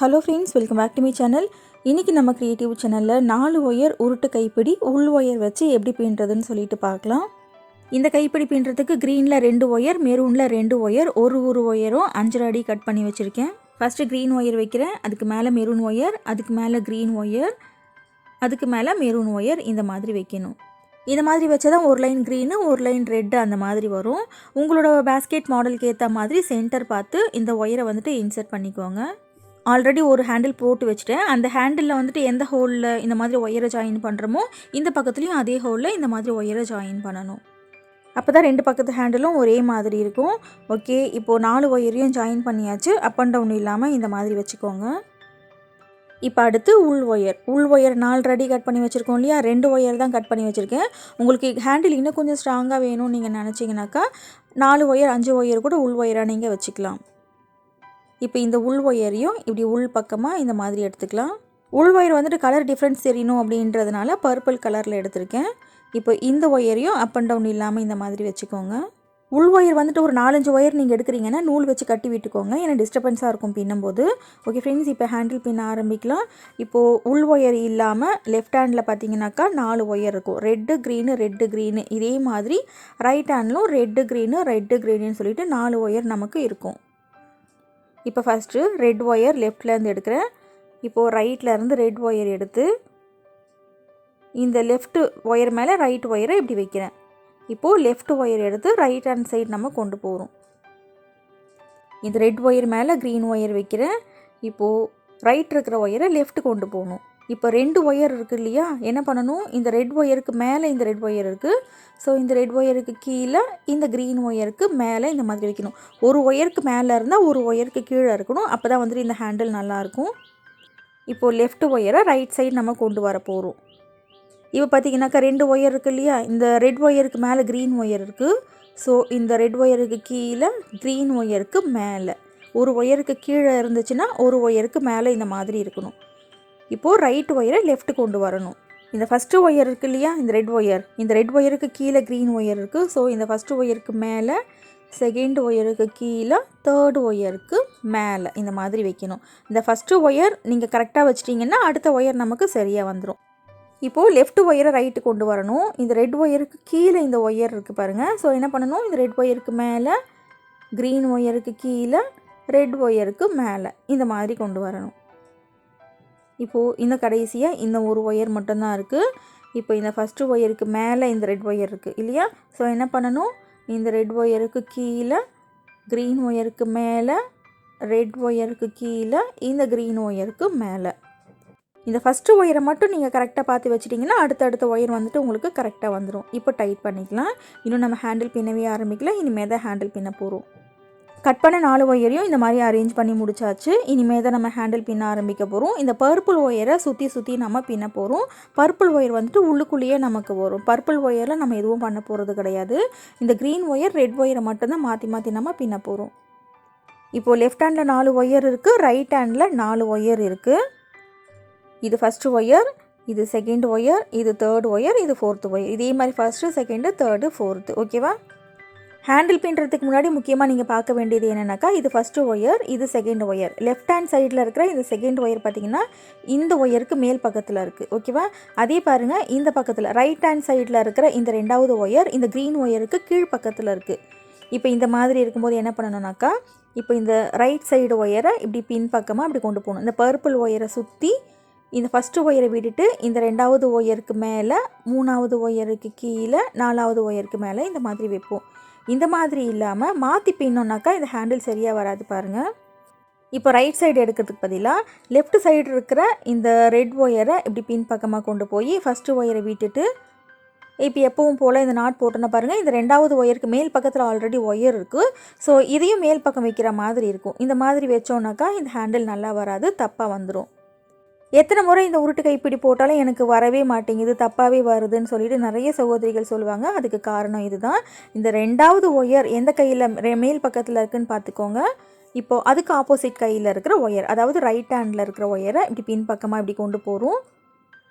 Hello friends, welcome back to my channel. இன்றைக்கி நம்ம creative சேனலில் 4 ஒயர் உருட்டு கைப்பிடி உள் ஒயர் வச்சு எப்படி பின்னுறதுன்னு சொல்லிட்டு பார்க்கலாம். இந்த கைப்பிடி பின்னுறதுக்கு க்ரீனில் 2 ஒயர், மெரூனில் 2 ஒயர், ஒரு ஒயரும் 5 அடி கட் பண்ணி வச்சுருக்கேன். ஃபஸ்ட்டு க்ரீன் ஒயர் வைக்கிறேன், அதுக்கு மேலே மெரூன் ஒயர், அதுக்கு மேலே க்ரீன் ஒயர், அதுக்கு மேலே மெரூன் ஒயர், இந்த மாதிரி வைக்கணும். இந்த மாதிரி வச்சா தான் ஒரு லைன் க்ரீனு ஒரு லைன் ரெட்டு அந்த மாதிரி வரும். உங்களோட பேஸ்கெட் மாடலுக்கு ஏற்ற மாதிரி சென்டர் பார்த்து இந்த ஒயரை வந்துட்டு இன்சர்ட் பண்ணிக்கோங்க. ஆல்ரெடி ஒரு ஹேண்டில் போட்டு வச்சுட்டேன். அந்த ஹேண்டிலில் வந்துட்டு எந்த ஹோலில் இந்த மாதிரி ஒயரை ஜாயின் பண்ணுறோமோ இந்த பக்கத்துலேயும் அதே ஹோலில் இந்த மாதிரி ஒயரை ஜாயின் பண்ணணும். அப்போ தான் 2 பக்கத்து ஹேண்டிலும் ஒரே மாதிரி இருக்கும். ஓகே, இப்போது 4 ஒயரையும் ஜாயின் பண்ணியாச்சு. அப் அண்ட் டவுன் இல்லாமல் இந்த மாதிரி வச்சுக்கோங்க. இப்போ அடுத்து உள் ஒயர் 4 அடி கட் பண்ணி வச்சுருக்கோம் இல்லையா, 2 ஒயர் தான் கட் பண்ணி வச்சுருக்கேன். உங்களுக்கு ஹேண்டில் இன்னும் கொஞ்சம் ஸ்ட்ராங்காக வேணும்னு நீங்கள் நினச்சிங்கனாக்கா 4 ஒயர் 5 ஒயர் கூட உள் ஒயராக நீங்கள் வச்சுக்கலாம். இப்போ இந்த உள் ஒயரையும் இப்படி உள் பக்கமாக இந்த மாதிரி எடுத்துக்கலாம். உள் ஒயர் வந்துட்டு கலர் டிஃப்ரென்ஸ் தெரியணும் அப்படின்றதுனால பர்பிள் கலரில் எடுத்திருக்கேன். இப்போ இந்த ஒயரையும் அப் அண்ட் டவுன் இல்லாமல் இந்த மாதிரி வச்சுக்கோங்க. உள் ஒயர் வந்துட்டு ஒரு 4-5 ஒயர் நீங்கள் எடுக்கிறீங்கன்னா நூல் வச்சு கட்டி விட்டுக்கோங்க, ஏன்னா டிஸ்டர்பன்ஸாக இருக்கும் பின்னும்போது. ஓகே ஃப்ரெண்ட்ஸ், இப்போ ஹேண்டில் பின்ன ஆரம்பிக்கலாம். இப்போது உள் ஒயர் இல்லாமல் லெஃப்ட் ஹேண்டில் பார்த்தீங்கன்னாக்கா 4 ஒயர் இருக்கும். ரெட்டு க்ரீனு இதே மாதிரி ரைட் ஹேண்ட்லும் ரெட்டு க்ரீனுன்னு சொல்லிட்டு 4 ஒயர் நமக்கு இருக்கும். இப்போ ஃபஸ்ட்டு ரெட் ஒயர் லெஃப்ட்லேருந்து எடுக்கிறேன். இப்போது ரைட்லேருந்து ரெட் ஒயர் எடுத்து இந்த லெஃப்ட் ஒயர் மேலே ரைட் ஒயரை இப்படி வைக்கிறேன். இப்போது லெஃப்ட் ஒயர் எடுத்து ரைட் ஹேண்ட் சைடு நம்ம கொண்டு போகிறோம். இந்த ரெட் ஒயர் மேலே க்ரீன் ஒயர் வைக்கிறேன். இப்போது ரைட் இருக்கிற ஒயரை லெஃப்ட் கொண்டு போகணும். இப்போ 2 ஒயர் இருக்குது இல்லையா, என்ன பண்ணணும், இந்த ரெட் ஒயருக்கு மேலே இந்த ரெட் ஒயர் இருக்குது. ஸோ இந்த ரெட் ஒயருக்கு கீழே இந்த க்ரீன் ஒயருக்கு மேலே இந்த மாதிரி வைக்கணும். ஒரு ஒயருக்கு மேலே இருந்தால் ஒரு ஒயருக்கு கீழே இருக்கணும். அப்போ தான் வந்துட்டு இந்த ஹேண்டில் நல்லாயிருக்கும். இப்போது லெஃப்ட் ஒயரை ரைட் சைடு நம்ம கொண்டு வர போகிறோம். இப்போ பார்த்தீங்கன்னாக்கா 2 ஒயர் இருக்குது இல்லையா, இந்த ரெட் ஒயருக்கு மேலே க்ரீன் ஒயர் இருக்குது. ஸோ இந்த ரெட் ஒயருக்கு கீழே க்ரீன் ஒயருக்கு மேலே, ஒரு ஒயருக்கு கீழே இருந்துச்சுன்னா ஒரு ஒயருக்கு மேலே இந்த மாதிரி இருக்கணும். இப்போது ரைட் ஒயரை லெஃப்ட் கொண்டு வரணும். இந்த ஃபஸ்ட்டு ஒயர் இருக்குது இல்லையா, இந்த ரெட் ஒயருக்கு கீழே க்ரீன் ஒயர் இருக்குது. ஸோ இந்த ஃபஸ்ட்டு ஒயருக்கு மேலே, செகண்ட் ஒயருக்கு கீழே, தேர்டு ஒயருக்கு மேலே இந்த மாதிரி வைக்கணும். இந்த ஃபஸ்ட்டு ஒயர் நீங்கள் கரெக்டாக வச்சிட்டிங்கன்னா அடுத்த ஒயர் நமக்கு சரியாக வந்துடும். இப்போது லெஃப்ட் ஒயரை ரைட்டு கொண்டு வரணும். இந்த ரெட் ஒயருக்கு கீழே இந்த ஒயர் இருக்குது பாருங்கள். ஸோ என்ன பண்ணணும், இந்த ரெட் ஒயருக்கு மேலே, க்ரீன் ஒயருக்கு கீழே, ரெட் ஒயருக்கு மேலே இந்த மாதிரி கொண்டு வரணும். இப்போது இந்த கடைசியாக இந்த ஒரு ஒயர் மட்டும்தான் இருக்குது. இப்போ இந்த ஃபஸ்ட்டு ஒயருக்கு மேலே இந்த ரெட் ஒயர் இருக்குது இல்லையா, ஸோ என்ன பண்ணணும், இந்த ரெட் ஒயருக்கு கீழே, க்ரீன் ஒயருக்கு மேலே, ரெட் ஒயருக்கு கீழே, இந்த க்ரீன் ஒயருக்கு மேலே. இந்த ஃபஸ்ட்டு ஒயரை மட்டும் நீங்கள் கரெக்டாக பார்த்து வச்சிட்டிங்கன்னா அடுத்தடுத்த ஒயர் வந்துட்டு உங்களுக்கு கரெக்டாக வந்துடும். இப்போ டைட் பண்ணிக்கலாம். இன்னும் நம்ம ஹேண்டில் பின்னவே ஆரம்பிக்கலாம். இனிமேல் தான் ஹேண்டில் பின்ன போகிறோம். கட் பண்ண 4 ஒயரையும் இந்த மாதிரி அரேஞ்ச் பண்ணி முடிச்சாச்சு. இனிமேல் தான் நம்ம ஹேண்டில் பின்ன ஆரம்பிக்க போகிறோம். இந்த பர்பிள் ஒயரை சுற்றி நம்ம பின்ன போகிறோம். பர்பிள் ஒயர் வந்துட்டு உள்ளுக்குள்ளேயே நமக்கு வரும். பர்பிள் ஒயரில் நம்ம எதுவும் பண்ண போகிறது கிடையாது. இந்த க்ரீன் ஒயர் ரெட் ஒயரை மட்டும்தான் மாற்றி நம்ம பின்ன போகிறோம். இப்போது லெஃப்ட் ஹேண்டில் 4 ஒயர் இருக்குது, ரைட் ஹேண்டில் 4 ஒயர் இருக்குது. இது ஃபஸ்ட்டு ஒயர், இது செகண்ட் ஒயர், இது தேர்ட் ஒயர், இது ஃபோர்த்து ஒயர். இதே மாதிரி ஃபஸ்ட்டு, செகண்டு, தேர்டு, ஃபோர்த்து. ஓகேவா? ஹேண்டில் பின்னுறதுக்கு முன்னாடி முக்கியமாக நீங்கள் பார்க்க வேண்டியது என்னென்னாக்கா, இது ஃபஸ்ட்டு ஒயர், இது செகண்ட் ஒயர். லெஃப்ட் ஹேண்ட் சைடில் இருக்கிற இந்த செகண்ட் ஒயர் பார்த்திங்கன்னா இந்த ஒயருக்கு மேல் பக்கத்தில் இருக்குது. ஓகேவா? அதே பாருங்கள், இந்த பக்கத்தில் ரைட் ஹேண்ட் சைடில் இருக்கிற இந்த 2வது ஒயர் இந்த க்ரீன் ஒயருக்கு கீழ் பக்கத்தில் இருக்குது. இப்போ இந்த மாதிரி இருக்கும்போது என்ன பண்ணணுன்னாக்கா, இப்போ இந்த ரைட் சைடு ஒயரை இப்படி பின் பக்கமாக இப்படி கொண்டு போகணும். இந்த பர்பிள் ஒயரை சுற்றி இந்த ஃபஸ்ட்டு ஒயரை விட்டுட்டு இந்த 2வது ஒயருக்கு மேலே, 3வது ஒயருக்கு கீழே, 4வது ஒயருக்கு மேலே இந்த மாதிரி வைப்போம். இந்த மாதிரி இல்லாமல் மாற்றி பின்னோன்னாக்கா இந்த ஹேண்டில் சரியாக வராது பாருங்கள். இப்போ ரைட் சைடு எடுக்கிறதுக்கு பதிலாக லெஃப்ட் சைடு இருக்கிற இந்த ரெட் ஒயரை இப்படி பின் பக்கமாக கொண்டு போய் ஃபஸ்ட்டு ஒயரை விட்டுட்டு இப்போ எப்பவும் போல் இந்த நாட் போட்டோன்னா பாருங்கள், இந்த 2வது ஒயருக்கு மேல் பக்கத்தில் ஆல்ரெடி ஒயர் இருக்குது. ஸோ இதையும் மேல் பக்கம் வைக்கிற மாதிரி இருக்கும். இந்த மாதிரி வச்சோன்னாக்கா இந்த ஹேண்டில் நல்லா வராது, தப்பாக வந்துடும். எத்தனை முறை இந்த உருட்டு கைப்பிடி போட்டாலும் எனக்கு வரவே மாட்டேங்குது, தப்பாகவே வருதுன்னு சொல்லிட்டு நிறைய சகோதரிகள் சொல்லுவாங்க. அதுக்கு காரணம் இதுதான். இந்த 2வது ஒயர் எந்த கையில் மேல் பக்கத்தில் இருக்குதுன்னு பார்த்துக்கோங்க. இப்போது அதுக்கு ஆப்போசிட் கையில் இருக்கிற ஒயர், அதாவது ரைட் ஹேண்டில் இருக்கிற ஒயரை இப்படி பின் பக்கமாக இப்படி கொண்டு போகிறோம்.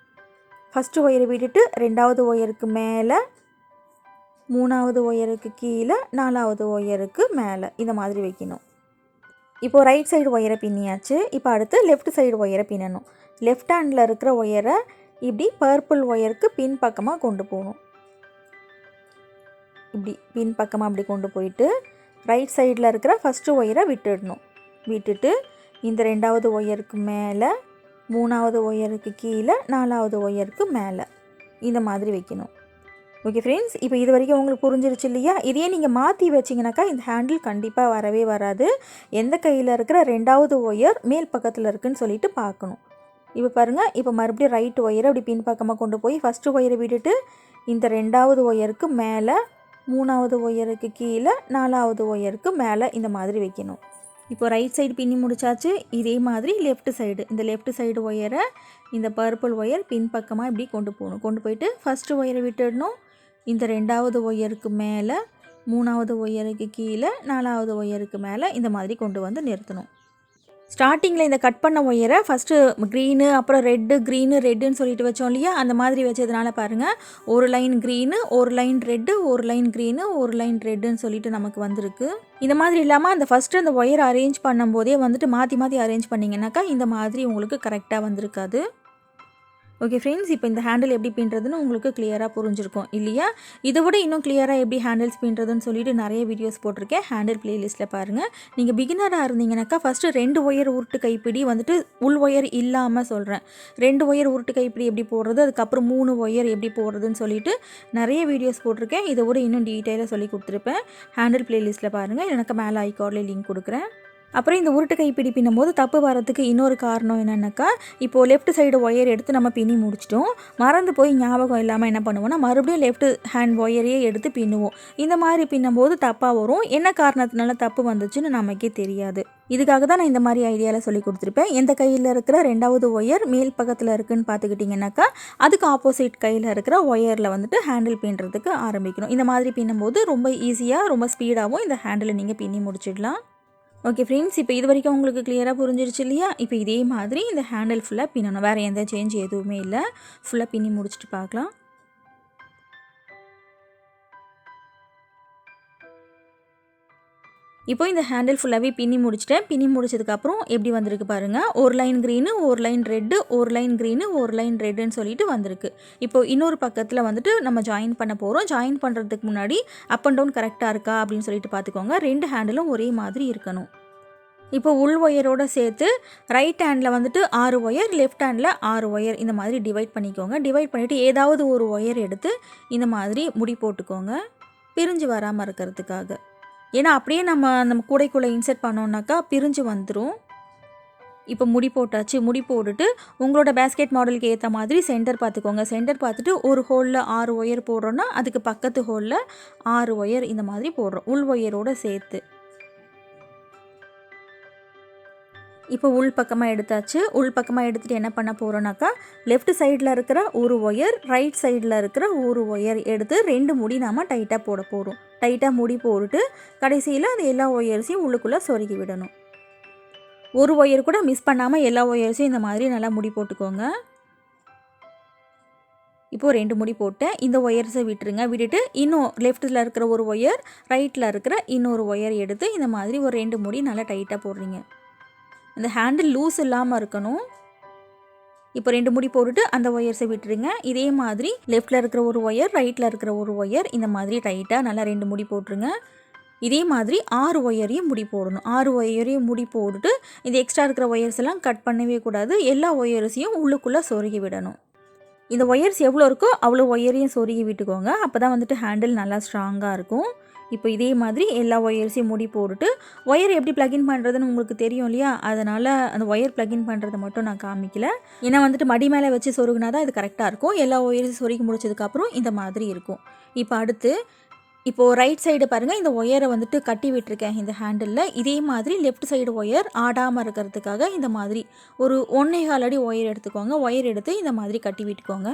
ஃபஸ்ட்டு ஒயரை விட்டுட்டு 2வது ஒயருக்கு மேலே, 3வது ஒயருக்கு கீழே, 4வது ஒயருக்கு மேலே இந்த மாதிரி வைக்கணும். இப்போது ரைட் சைடு ஒயரை பின்னியாச்சு. இப்போ அடுத்து லெஃப்ட் சைடு ஒயரை பின்னணும். லெஃப்ட் ஹேண்டில் இருக்கிற ஒயரை இப்படி பர்பிள் ஒயருக்கு பின் பக்கமாக கொண்டு போகணும். இப்படி பின் பக்கமாக அப்படி கொண்டு போயிட்டு ரைட் சைடில் இருக்கிற ஃபஸ்ட்டு ஒயரை விட்டுடணும். விட்டுட்டு இந்த 2வது ஒயருக்கு மேலே, 3வது ஒயருக்கு கீழே, 4வது ஒயருக்கு மேலே இந்த மாதிரி வைக்கணும். ஓகே ஃப்ரெண்ட்ஸ், இப்போ இது வரைக்கும் உங்களுக்கு புரிஞ்சிருச்சு இல்லையா? இதையே நீங்கள் மாற்றி வச்சிங்கனாக்கா இந்த ஹேண்டில் கண்டிப்பாக வரவே வராது. எந்த கையில் இருக்கிற 2வது ஒயர் மேல் பக்கத்தில் இருக்குதுன்னு சொல்லிட்டு பார்க்கணும். இப்போ பாருங்கள், இப்போ மறுபடியும் ரைட் ஒயரை அப்படி பின் பக்கமாக கொண்டு போய் ஃபஸ்ட்டு ஒயரை விட்டுட்டு இந்த 2வது ஒயருக்கு மேலே, 3வது ஒயருக்கு கீழே, 4வது ஒயருக்கு மேலே இந்த மாதிரி வைக்கணும். இப்போ ரைட் சைடு பின்னி முடிச்சாச்சு. இதே மாதிரி லெஃப்ட் சைடு, இந்த லெஃப்ட் சைடு ஒயரை இந்த பர்பிள் ஒயர் பின் பக்கமாக இப்படி கொண்டு போகணும். கொண்டு போயிட்டு ஃபஸ்ட்டு ஒயரை விட்டுடணும். இந்த 2வது ஒயருக்கு மேலே, 3வது ஒயருக்கு கீழே, 4வது ஒயருக்கு மேலே இந்த மாதிரி கொண்டு வந்து நிறுத்தணும். ஸ்டார்டிங்கில் இந்த கட் பண்ண ஒயரை ஃபஸ்ட்டு க்ரீனு, அப்புறம் ரெட்டு, க்ரீனு, ரெட்டுன்னு சொல்லிட்டு வச்சோம் இல்லையா? அந்த மாதிரி வச்சதுனால பாருங்கள், ஒரு லைன் க்ரீனு, ஒரு லைன் ரெட்டு, ஒரு லைன் க்ரீனு, ஒரு லைன் ரெட்டுன்னு சொல்லிட்டு நமக்கு வந்திருக்கு. இந்த மாதிரி இல்லாமல் அந்த ஃபஸ்ட்டு அந்த ஒயரை அரேஞ்ச் பண்ணும்போதே வந்துட்டு மாற்றி மாற்றி அரேஞ்ச் பண்ணிங்கனாக்கா இந்த மாதிரி உங்களுக்கு கரெக்டாக வந்திருக்காது. ஓகே ஃப்ரெண்ட்ஸ், இப்போ இந்த ஹேண்டில் எப்படி பின்னுறதுன்னு உங்களுக்கு கிளியராக புரிஞ்சிருக்கும் இல்லையா? இதை விட இன்னும் கிளியராக எப்படி ஹேண்டில்ஸ் பின்னுறதுன்னு சொல்லிட்டு நிறைய வீடியோஸ் போட்டிருக்கேன். ஹேண்டில் ப்ளேலிஸ்ட்டில் பாருங்கள். நீங்கள் பிகினராக இருந்தீங்கன்னாக்கா ஃபஸ்ட்டு 2 ஒயர் உருட்டு கைப்பிடி வந்துட்டு உள் ஒயர் இல்லாமல் சொல்கிறேன். 2 ஒயர் உருட்டு கைப்பிடி எப்படி போடுறது, அதுக்கப்புறம் 3 ஒயர் எப்படி போடுறதுன்னு சொல்லிட்டு நிறைய வீடியோஸ் போட்டிருக்கேன். இதை விட இன்னும் டீட்டெயிலாக சொல்லி கொடுத்துருப்பேன். ஹேண்டில் ப்ளேலிஸ்ட்டில் பாருங்கள். எனக்கு மேலே ஐகார்ட்லேயே லிங்க் கொடுக்குறேன். அப்புறம் இந்த உருட்டு கைப்பிடி பின்னும்போது தப்பு வரதுக்கு இன்னொரு காரணம் என்னென்னாக்கா, இப்போது லெஃப்ட் சைடு ஒயர் எடுத்து நம்ம பின்னி முடிச்சிட்டோம். மறந்து போய் ஞாபகம் இல்லாமல் என்ன பண்ணுவோம்னா மறுபடியும் லெஃப்ட் ஹேண்ட் ஒயரையே எடுத்து பின்னுவோம். இந்த மாதிரி பின்னும்போது தப்பாக வரும். என்ன காரணத்தினால தப்பு வந்துச்சுன்னு நமக்கே தெரியாது. இதுக்காக தான் நான் இந்த மாதிரி ஐடியாவில் சொல்லி கொடுத்துருப்பேன். எந்த கையில் இருக்கிற 2வது ஒயர் மேல் பக்கத்தில் இருக்குதுன்னு பார்த்துக்கிட்டிங்கனாக்கா அதுக்கு ஆப்போசிட் கையில் இருக்கிற ஒயரில் வந்துட்டு ஹேண்டில் பின்னுறதுக்கு ஆரம்பிக்கணும். இந்த மாதிரி பின்னும்போது ரொம்ப ஈஸியாக, ரொம்ப ஸ்பீடாகவும் இந்த ஹேண்டிலை நீங்கள் பின்னி முடிச்சிடலாம். ஓகே ஃப்ரெண்ட்ஸ், இப்போ இது வரைக்கும் உங்களுக்கு கிளியராக புரிஞ்சிருச்சு இல்லையா? இப்போ இதே மாதிரி இந்த ஹேண்டில் ஃபுல்லாக பின்னணும். வேறு எந்த சேஞ்ச் எதுவுமே இல்லை. ஃபுல்லாக பின்னி முடிச்சுட்டு பார்க்கலாம். இப்போ இந்த ஹேண்டில் ஃபுல்லாகவே பின்னி முடிச்சிட்டேன். பின்னி முடிச்சதுக்கப்புறம் எப்படி வந்திருக்கு பாருங்கள். ஒரு லைன் க்ரீனு, ஒரு லைன் ரெட்டு, ஒரு லைன் க்ரீனு, ஒரு லைன் ரெட்டுன்னு சொல்லிட்டு வந்திருக்கு. இப்போ இன்னொரு பக்கத்தில் வந்துட்டு நம்ம ஜாயின் பண்ண போகிறோம். ஜாயின் பண்ணுறதுக்கு முன்னாடி அப் அண்ட் டவுன் கரெக்டாக இருக்கா அப்படின்னு சொல்லிட்டு பார்த்துக்கோங்க. 2 ஹேண்டிலும் ஒரே மாதிரி இருக்கணும். இப்போ உள் ஒயரோடு சேர்த்து ரைட் ஹேண்டில் வந்துட்டு 6 ஒயர், லெஃப்ட் ஹேண்டில் 6 ஒயர் இந்த மாதிரி டிவைட் பண்ணிக்கோங்க. டிவைட் பண்ணிவிட்டு ஏதாவது ஒரு ஒயர் எடுத்து இந்த மாதிரி முடி போட்டுக்கோங்க, பிரிஞ்சு வராமல் இருக்கிறதுக்காக. ஏன்னா அப்படியே நம்ம கூடைக்குள்ளே இன்சர்ட் பண்ணோன்னாக்கா பிரிஞ்சு வந்துடும். இப்போ முடி போட்டாச்சு. முடி போட்டுட்டு உங்களோட பேஸ்கெட் மாடலுக்கு ஏற்ற மாதிரி சென்டர் பார்த்துக்கோங்க. சென்டர் பார்த்துட்டு ஒரு ஹோலில் 6 ஒயர் போடுறோன்னா அதுக்கு பக்கத்து ஹோலில் 6 ஒயர் இந்த மாதிரி போடுறோம், உள் ஒயரோடு சேர்த்து. இப்போ உள் பக்கமாக எடுத்தாச்சு. உள் பக்கமாக எடுத்துகிட்டு என்ன பண்ண போகிறோன்னாக்கா, லெஃப்ட் சைடில் இருக்கிற ஒரு ஒயர், ரைட் சைடில் இருக்கிற ஒரு ஒயர் எடுத்து 2 முடி நாம் டைட்டாக போட போகிறோம். டைட்டாக முடி போட்டுட்டு கடைசியில் அந்த எல்லா ஒயர்ஸையும் உள்ளுக்குள்ளே சொருகி விடணும். ஒரு ஒயர் கூட மிஸ் பண்ணாமல் எல்லா ஒயர்ஸையும் இந்த மாதிரி நல்லா முடி போட்டுக்கோங்க. இப்போது 2 முடி போட்டேன். இந்த ஒயர்ஸை விட்டுருங்க. விட்டுட்டு இன்னும் லெஃப்ட்டில் இருக்கிற ஒரு ஒயர், ரைட்டில் இருக்கிற இன்னொரு ஒயர் எடுத்து இந்த மாதிரி ஒரு 2 முடி நல்லா டைட்டாக போடுறீங்க. அந்த ஹேண்டில் லூஸ் இல்லாமல் இருக்கணும். இப்போ 2 முடி போட்டுட்டு அந்த ஒயர்ஸை விட்டுருங்க. இதே மாதிரி லெஃப்ட்டில் இருக்கிற ஒரு ஒயர், ரைட்டில் இருக்கிற ஒரு ஒயர் இந்த மாதிரி டைட்டாக நல்லா 2 முடி போட்டுருங்க. இதே மாதிரி 6 ஒயரையும் முடி போடணும். 6 ஒயரையும் முடி போட்டுட்டு இந்த எக்ஸ்ட்ரா இருக்கிற ஒயர்ஸ் எல்லாம் கட் பண்ணவே கூடாது. எல்லா ஒயர்ஸையும் உள்ளுக்குள்ளே சொருகி விடணும். இந்த ஒயர்ஸ் எவ்வளோ இருக்கோ அவ்வளோ ஒயரையும் சொருகி விட்டுக்கோங்க. அப்போ தான் வந்துட்டு ஹேண்டில் நல்லா ஸ்ட்ராங்காக இருக்கும். இப்போ இதே மாதிரி எல்லா ஒயர்ஸையும் முடி போட்டுட்டு ஒயர் எப்படி ப்ளக்இன் பண்ணுறதுன்னு உங்களுக்கு தெரியும் இல்லையா? அதனால் அந்த ஒயர் ப்ளக்இன் பண்ணுறதை மட்டும் நான் காமிக்கல. ஏன்னா வந்துட்டு மடி மேலே வச்சு சொருகுனா தான் இது கரெக்டாக இருக்கும். எல்லா ஒயர்ஸையும் சொருகி முடிச்சதுக்கப்புறம் இந்த மாதிரி இருக்கும். இப்போ அடுத்து இப்போது ரைட் சைடு பாருங்கள், இந்த ஒயரை வந்துட்டு கட்டி விட்டுருக்கேன் இந்த ஹேண்டிலில். இதே மாதிரி லெஃப்ட் சைடு ஒயர் ஆடாமல் இருக்கிறதுக்காக இந்த மாதிரி ஒரு 1.25 அடி ஒயர் எடுத்துக்கோங்க. ஒயர் எடுத்து இந்த மாதிரி கட்டி விட்டுக்கோங்க.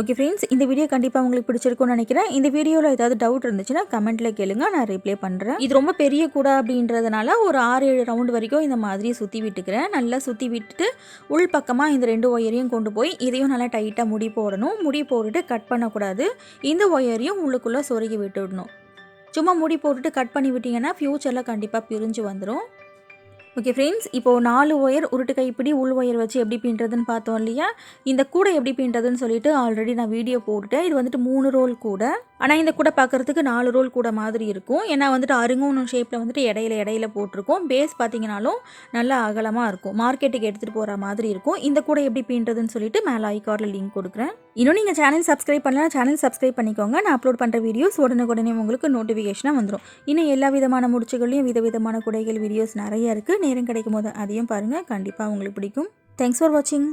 ஓகே ஃப்ரெண்ட்ஸ், இந்த வீடியோ கண்டிப்பாக உங்களுக்கு பிடிச்சிருக்கும்னு நினைக்கிறேன். இந்த வீடியோவில் ஏதாவது டவுட் இருந்துச்சுன்னா கமெண்ட்டில் கேளுங்க, நான் ரிப்ளை பண்ணுறேன். இது ரொம்ப பெரிய கூடை அப்படின்றதுனால ஒரு 6-7 ரவுண்டு வரைக்கும் இந்த மாதிரி சுற்றி விட்டுக்கிறேன். நல்லா சுற்றி விட்டுட்டு உள் பக்கமாக இந்த 2 ஒயரையும் கொண்டு போய் இதையும் நல்லா டைட்டாக முடி போடணும். முடி போட்டுட்டு கட் பண்ணக்கூடாது. இந்த ஒயரையும் உள்ளுக்குள்ளே சொருகி விட்டுடணும். சும்மா முடி போட்டுட்டு கட் பண்ணி விட்டிங்கன்னா ஃப்யூச்சரில் கண்டிப்பாக பிரிஞ்சு வந்துடும். ஓகே ஃப்ரெண்ட்ஸ், இப்போது 4 ஒயர் உருட்டு கைப்பிடி உள் ஒயர் வச்சு எப்படி பின்னுறதுன்னு பார்த்தோம் இல்லையா? இந்த கூடை எப்படி பின்னுறதுன்னு சொல்லிட்டு ஆல்ரெடி நான் வீடியோ போட்டுட்டேன். இது வந்துட்டு 3 ரோல் கூடை. ஆனால் இந்த கூடை பார்க்குறதுக்கு 4 ரோல் கூடை மாதிரி இருக்கும். ஏன்னா வந்துட்டு அருங்கோணம் ஷேப்பில் வந்துட்டு இடையில போட்டிருக்கோம். பேஸ் பார்த்தீங்கனாலும் நல்லா அகலமாக இருக்கும். மார்க்கெட்டுக்கு எடுத்துகிட்டு போகிற மாதிரி இருக்கும். இந்த கூடை எப்படி பின்னுறதுன்னு சொல்லிட்டு மேலே ஐகார்டில் லிங்க் கொடுக்குறேன். இன்னும் நீங்கள் சேனல் சப்ஸ்கிரைப் பண்ணலாம், சேனல் சப்ஸ்கிரைப் பண்ணிக்கோங்க. நான் அப்லோட் பண்ணுற வீடியோஸ் உடனுக்குடனே உங்களுக்கு நோட்டிஃபிகேஷனாக வந்துடும். இன்னும் எல்லா விதமான முடிச்சுகளையும் விதவிதமான குடைகள் வீடியோஸ் நிறைய இருக்குது. நேரம் கிடைக்கும் போது அதையும் பாருங்கள், கண்டிப்பாக உங்களுக்கு பிடிக்கும். தேங்க்ஸ் ஃபார் வாட்சிங்.